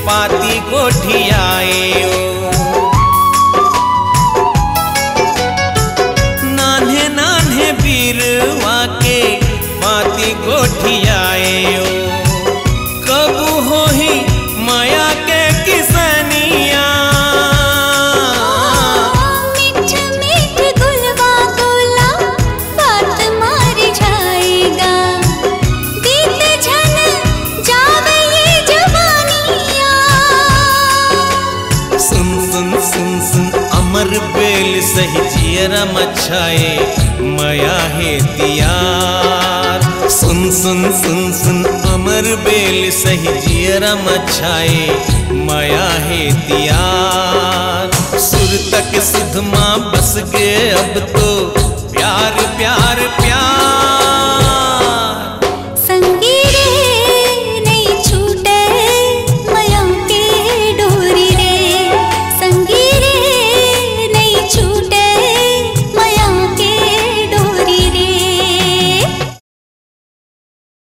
पाती गोठियाए नान्हे नान्हे बीरवा के पाती गोठियाए कब हो ही माया के किसनिया मीठ मीठ गुलवा गोला बात मार जाएगा बीत झन जावे ये जवानिया। सुन सुन सुन सुन अमर बेल सही जियरा मछाए माया है तियार सुन सुन सुन सुन अमर बेल सही जियरा मछाए माया है तियार सुर तक सुध माँ बस गए अब तो प्यार प्यार प्यार।